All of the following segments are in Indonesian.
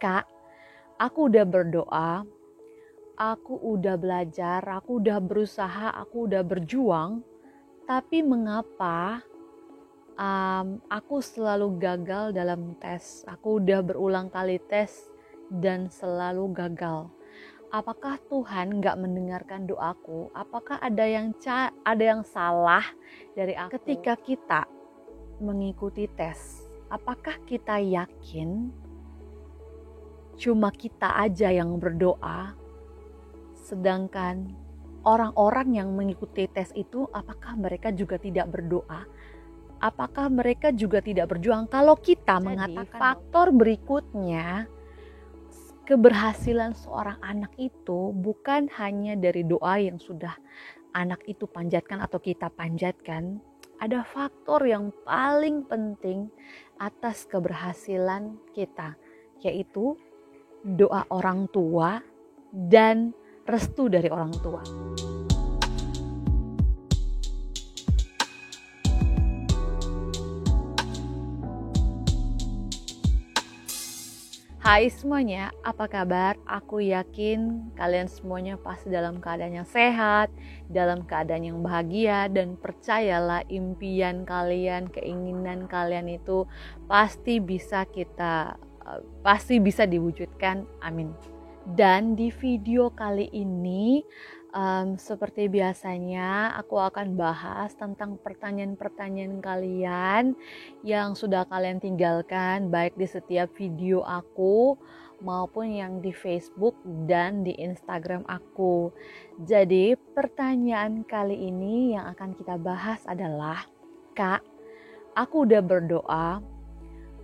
Kak, aku udah berdoa, aku udah belajar, aku udah berusaha, aku udah berjuang, tapi mengapa aku selalu gagal dalam tes? Aku udah berulang kali tes dan selalu gagal. Apakah Tuhan gak mendengarkan doaku? Apakah ada yang salah dari aku? Ketika kita mengikuti tes, apakah kita yakin cuma kita aja yang berdoa, sedangkan orang-orang yang mengikuti tes itu apakah mereka juga tidak berdoa? Apakah mereka juga tidak berjuang? Kalau kita mengatakan faktor berikutnya, keberhasilan seorang anak itu bukan hanya dari doa yang sudah anak itu panjatkan atau kita panjatkan. Ada faktor yang paling penting atas keberhasilan kita, yaitu doa orang tua dan restu dari orang tua. Hai semuanya, apa kabar? Aku yakin kalian semuanya pasti dalam keadaan yang sehat, dalam keadaan yang bahagia, dan percayalah impian kalian, keinginan kalian itu pasti bisa diwujudkan. Amin. Dan di video kali ini seperti biasanya aku akan bahas tentang pertanyaan-pertanyaan kalian yang sudah kalian tinggalkan baik di setiap video aku maupun yang di Facebook dan di Instagram aku. Jadi pertanyaan kali ini yang akan kita bahas adalah, Kak, aku udah berdoa,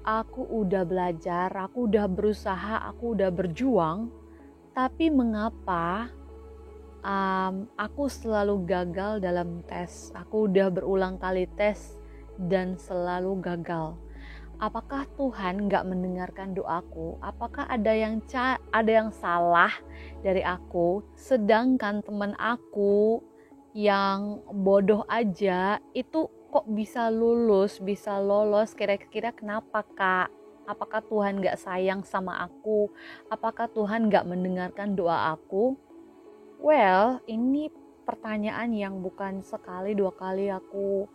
aku udah belajar, aku udah berusaha, aku udah berjuang, tapi mengapa aku selalu gagal dalam tes? Aku udah berulang kali tes dan selalu gagal. Apakah Tuhan gak mendengarkan doaku? Apakah ada yang salah dari aku? Sedangkan teman aku yang bodoh aja itu kok bisa lulus, bisa lolos? Kira-kira kenapa, Kak? Apakah Tuhan gak sayang sama aku? Apakah Tuhan gak mendengarkan doa aku? Well, ini pertanyaan yang bukan sekali dua kali aku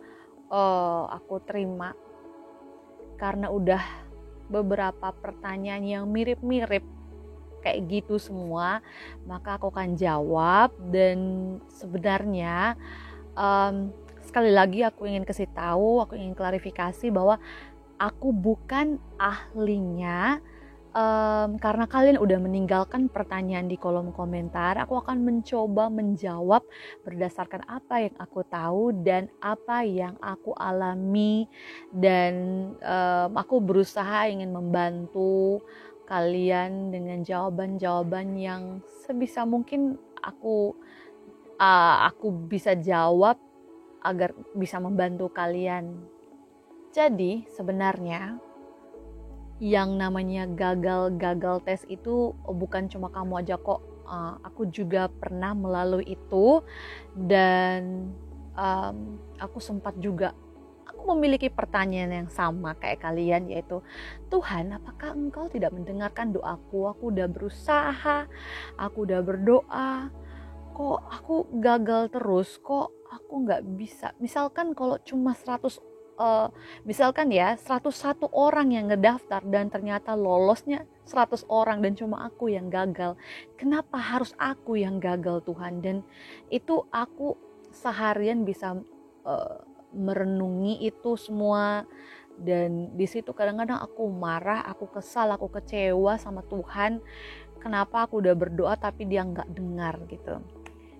terima, karena udah beberapa pertanyaan yang mirip-mirip kayak gitu semua, maka aku akan jawab. Dan sebenarnya sekali lagi aku ingin kasih tahu, aku ingin klarifikasi bahwa aku bukan ahlinya. Karena kalian udah meninggalkan pertanyaan di kolom komentar, aku akan mencoba menjawab berdasarkan apa yang aku tahu dan apa yang aku alami, dan aku berusaha ingin membantu kalian dengan jawaban-jawaban yang sebisa mungkin aku bisa jawab agar bisa membantu kalian. Jadi sebenarnya yang namanya gagal tes itu bukan cuma kamu aja kok, aku juga pernah melalui itu. Dan aku sempat juga memiliki pertanyaan yang sama kayak kalian, yaitu, Tuhan, apakah Engkau tidak mendengarkan doaku? Aku udah berusaha, aku udah berdoa, kok aku gagal terus, kok aku gak bisa. Misalkan kalau cuma 101 orang yang ngedaftar dan ternyata lolosnya 100 orang dan cuma aku yang gagal. Kenapa harus aku yang gagal, Tuhan? Dan itu aku seharian bisa merenungi itu semua. Dan di situ kadang-kadang aku marah, aku kesal, aku kecewa sama Tuhan. Kenapa aku udah berdoa tapi dia nggak dengar gitu.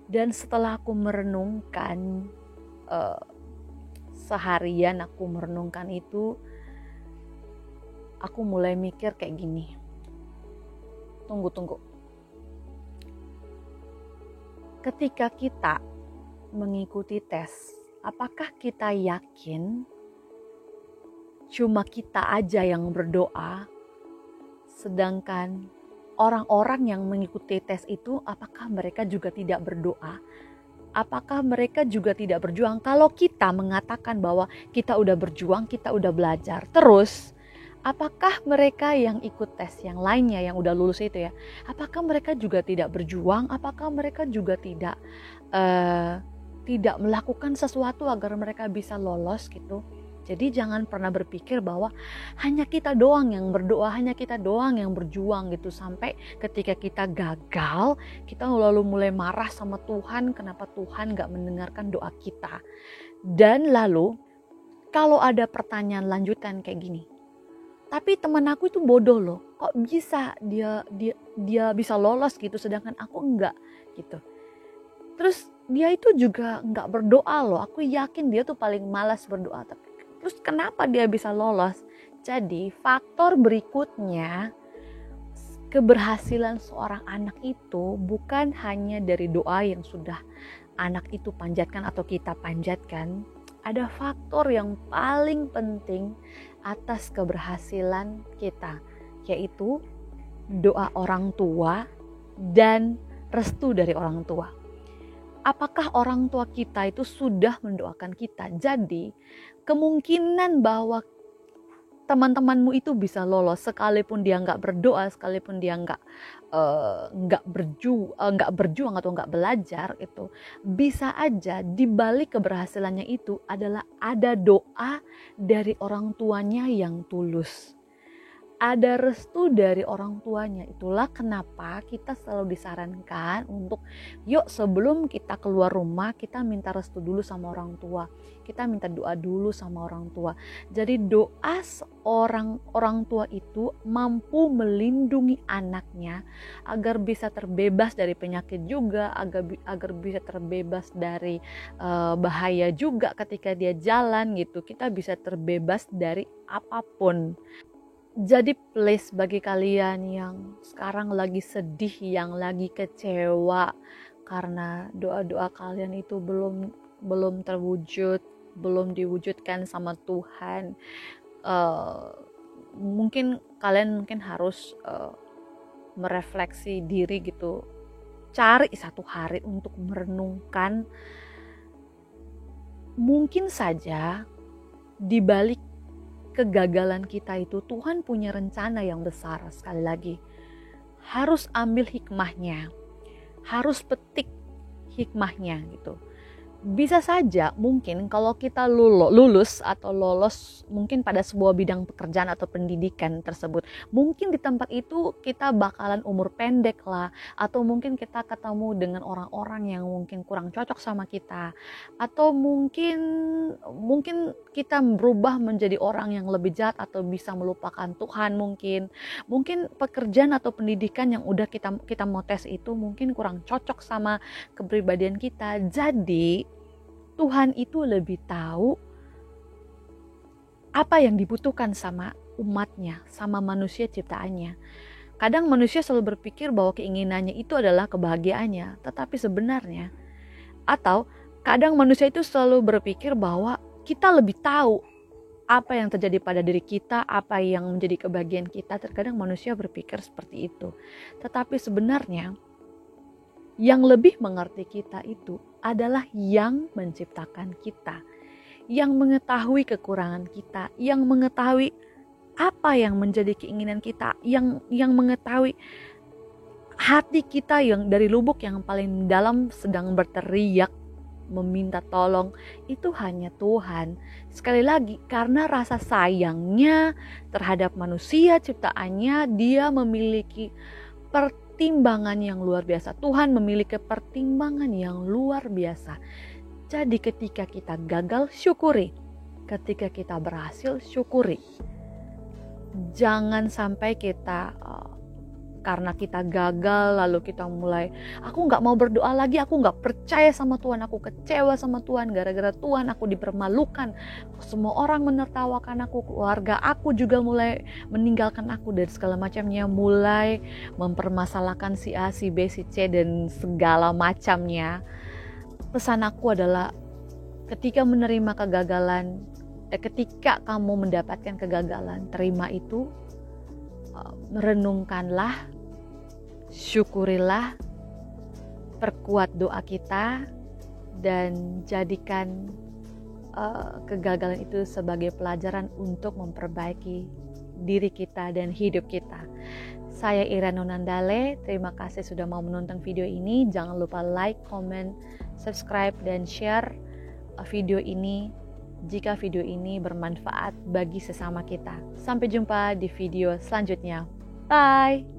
Dan setelah aku merenungkan, seharian aku merenungkan itu, aku mulai mikir kayak gini. Tunggu. Ketika kita mengikuti tes, apakah kita yakin cuma kita aja yang berdoa, sedangkan orang-orang yang mengikuti tes itu apakah mereka juga tidak berdoa? Apakah mereka juga tidak berjuang? Kalau kita mengatakan bahwa kita udah berjuang, kita udah belajar, terus Apakah mereka yang ikut tes yang lainnya yang udah lulus itu ya, apakah mereka juga tidak berjuang? Apakah mereka juga tidak melakukan sesuatu agar mereka bisa lolos gitu? Jadi jangan pernah berpikir bahwa hanya kita doang yang berdoa, hanya kita doang yang berjuang gitu. Sampai ketika kita gagal, kita lalu mulai marah sama Tuhan, kenapa Tuhan gak mendengarkan doa kita. Dan lalu kalau ada pertanyaan lanjutan kayak gini, tapi teman aku itu bodoh loh, kok bisa dia bisa lolos gitu sedangkan aku enggak gitu. Terus dia itu juga enggak berdoa loh, aku yakin dia tuh paling malas berdoa, tapi terus kenapa dia bisa lolos? Jadi faktor berikutnya, keberhasilan seorang anak itu bukan hanya dari doa yang sudah anak itu panjatkan atau kita panjatkan. Ada faktor yang paling penting atas keberhasilan kita, yaitu doa orang tua dan restu dari orang tua. Apakah orang tua kita itu sudah mendoakan kita? Jadi kemungkinan bahwa teman-temanmu itu bisa lolos sekalipun dia nggak berdoa, sekalipun dia nggak berjuang atau nggak belajar, itu bisa aja di balik keberhasilannya itu adalah ada doa dari orang tuanya yang tulus. Ada restu dari orang tuanya. Itulah kenapa kita selalu disarankan untuk yuk sebelum kita keluar rumah kita minta restu dulu sama orang tua. Kita minta doa dulu sama orang tua. Jadi doa seorang orang tua itu mampu melindungi anaknya agar bisa terbebas dari penyakit juga, agar bisa terbebas dari bahaya juga ketika dia jalan gitu. Kita bisa terbebas dari apapun. Jadi please, bagi kalian yang sekarang lagi sedih, yang lagi kecewa karena doa-doa kalian itu belum terwujud, belum diwujudkan sama Tuhan, mungkin kalian harus merefleksi diri gitu. Cari satu hari untuk merenungkan, mungkin saja di balik kegagalan kita itu Tuhan punya rencana yang besar. Sekali lagi, harus ambil hikmahnya, harus petik hikmahnya gitu. Bisa saja mungkin kalau kita lulus atau lolos mungkin pada sebuah bidang pekerjaan atau pendidikan tersebut, mungkin di tempat itu kita bakalan umur pendek lah, atau mungkin kita ketemu dengan orang-orang yang mungkin kurang cocok sama kita, atau mungkin kita berubah menjadi orang yang lebih jahat atau bisa melupakan Tuhan. Mungkin pekerjaan atau pendidikan yang udah kita mau tes itu mungkin kurang cocok sama kepribadian kita. Jadi Tuhan itu lebih tahu apa yang dibutuhkan sama umatnya, sama manusia ciptaannya. Kadang manusia selalu berpikir bahwa keinginannya itu adalah kebahagiaannya, tetapi sebenarnya, atau kadang manusia itu selalu berpikir bahwa kita lebih tahu apa yang terjadi pada diri kita, apa yang menjadi kebahagiaan kita. Terkadang manusia berpikir seperti itu. Tetapi sebenarnya yang lebih mengerti kita itu adalah yang menciptakan kita, yang mengetahui kekurangan kita, yang mengetahui apa yang menjadi keinginan kita, yang mengetahui hati kita yang dari lubuk yang paling dalam sedang berteriak meminta tolong. Itu hanya Tuhan. Sekali lagi, karena rasa sayangnya terhadap manusia ciptaannya, dia memiliki pertimbangan yang luar biasa. Tuhan memiliki pertimbangan yang luar biasa. Jadi ketika kita gagal, syukuri. Ketika kita berhasil, syukuri. Jangan sampai kita karena kita gagal lalu kita mulai, aku gak mau berdoa lagi, aku gak percaya sama Tuhan, aku kecewa sama Tuhan, gara-gara Tuhan aku dipermalukan, semua orang menertawakan aku, keluarga aku juga mulai meninggalkan aku, dan segala macamnya, mulai mempermasalahkan si A, si B, si C, dan segala macamnya. Pesan aku adalah, ketika menerima kegagalan, ketika kamu mendapatkan kegagalan, terima itu, renungkanlah, syukurilah, perkuat doa kita, dan jadikan kegagalan itu sebagai pelajaran untuk memperbaiki diri kita dan hidup kita. Saya Ira Nonandale, terima kasih sudah mau menonton video ini. Jangan lupa like, comment, subscribe, dan share video ini jika video ini bermanfaat bagi sesama kita. Sampai jumpa di video selanjutnya. Bye!